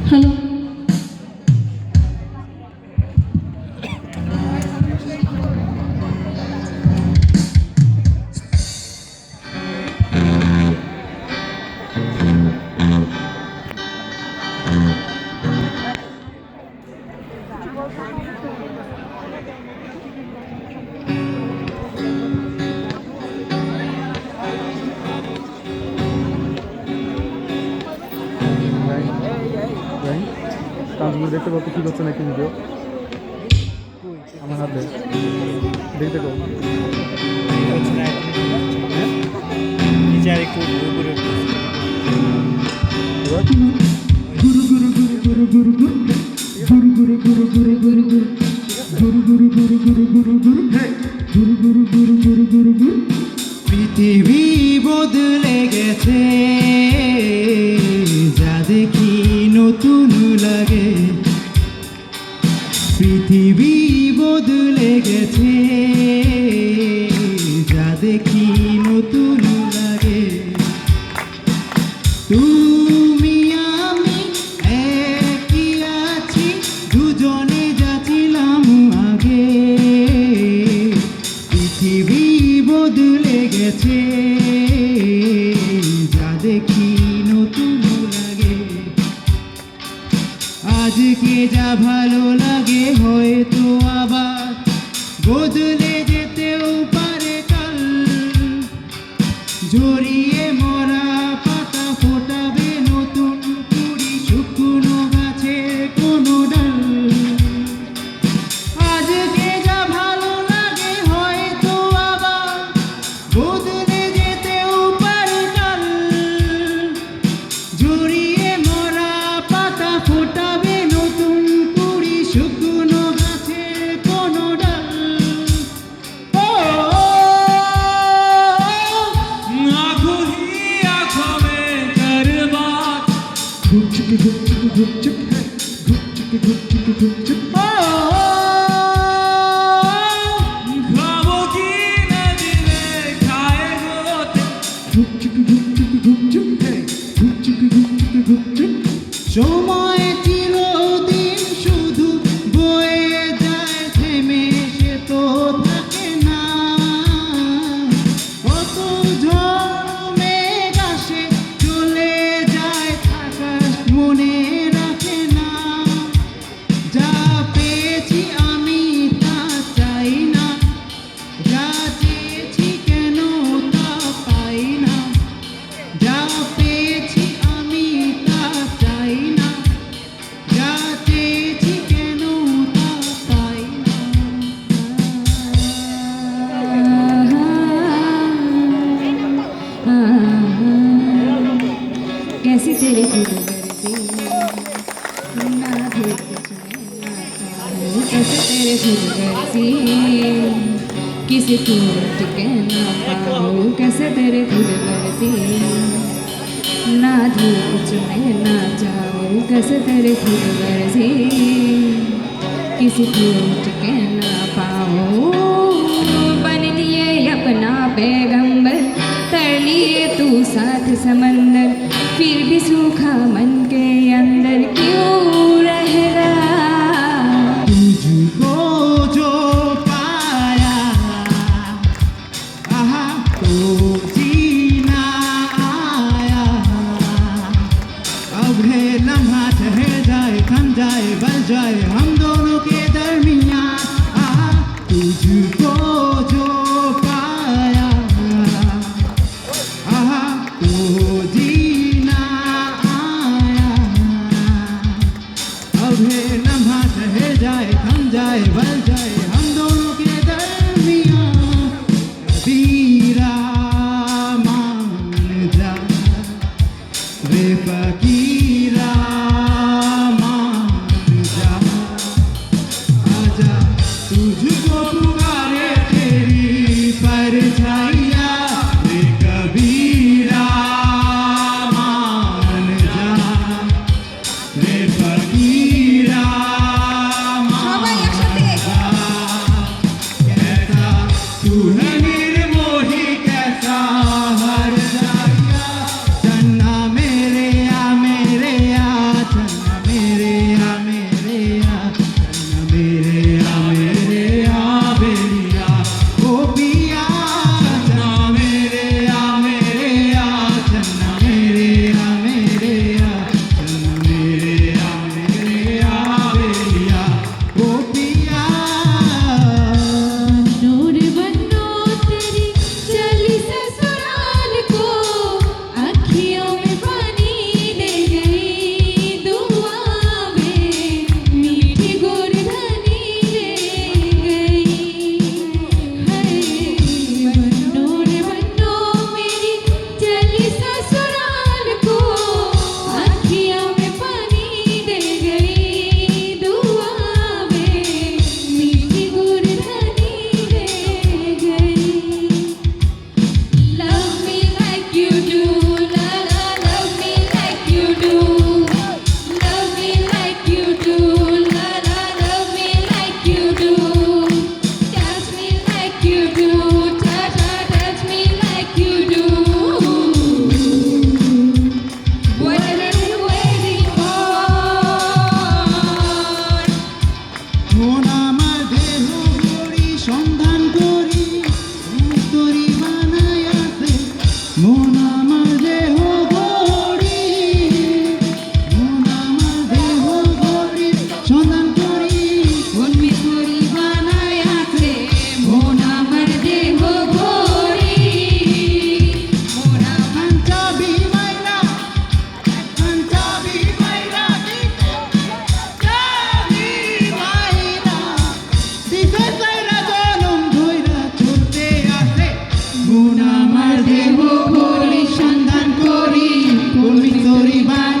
Hello, কাজগুলো দেখতে পাচ্ছ কি করছে নাকি ভিডিও আমার হাতে দেখতে পাবো পৃথিবী বদলে গেছে, যা দেখি নতুন লাগে। পৃথিবী বদলে গেছে, যা দেখি নতুন লাগে। তুমি আমি একই আছি, দুজনে যাচ্ছিলাম আগে। পৃথিবী বদলে গেছে, যা দেখি নতুন লাগে। আজকে যা ভালো লাগে হয়তো আবার বদলে যেতেও পারে কাল। জড়িয়ে মরা পাতা ফোটাবে নতুন কুড়ি, শুকনো গাছে কোনো ডাল। আজকে যা ভালো লাগে হয়তো আবার বদলে যেতেও পারে কাল। জড়িয়ে মরা পাতা ফোটাবে নতুন কুড়ি, শুকনো গাছে কোনো ডাল। ও आँखों ही आँखों में करवाट, ঘুপচুপ ঘুপচুপ ঘুপচুপ ঘুপচুপ ঘুপচুপ ঘুপচুপ ख्वाबों की नदी में खाए होते। ঘুপচুপ ঘুপচুপ ঘুপচুপ ঘুপচুপ ঘুপচুপ ঘুপচুপ সময় চিরদিন শুধু বয়ে যায়, থেমে সে তো থাকে না। কত ঝড় মেঘ আসে চলে যায়, আকাশ মনে রাখে না। যা পেয়েছি আমি তা চাই না, যা চেয়েছি কেন তা পাই না। যা পেয়েছি আমি তা চাই না, যা চেয়েছি কেন তা পাই না। कैसी तेरी खूबसूरती ना देख ना चाहूं, कैसे तेरे खूबसूरती किसी को टिके ना पाऊं। कैसे तेरे खूबसूरती ना धूप चुने ना जाऊं, कैसे तेरे खूबसूरती किसी को टिके ना पाऊं। बन लिए अपना पैगंबर, तर लिए तू साथ समंदर, फिर भी सूखा मन के अंदर क्यों रह रहा। तुझको जो पाया आहा तो जीना आया। अब है लम्हा ठहर जाए, थम जाए, बल जाए हम दोनों के दरमियान। आहा तुझको जो पाया आहा तो जीना आया। अब है लम्हा ठहर जाए, थम जाए, बल जाए हम दोनों के दरमियान। कबीरा मान जा रे फकीरा मान जा, आजा तुझको पुकारे तेरी परछाइयाँ। रे कबीरा मान जा रे फकीरा मान जा। कैसा तू है निर्मोही, कैसा মন আমার দেহ করি সন্ধান করি করি তোরি বাই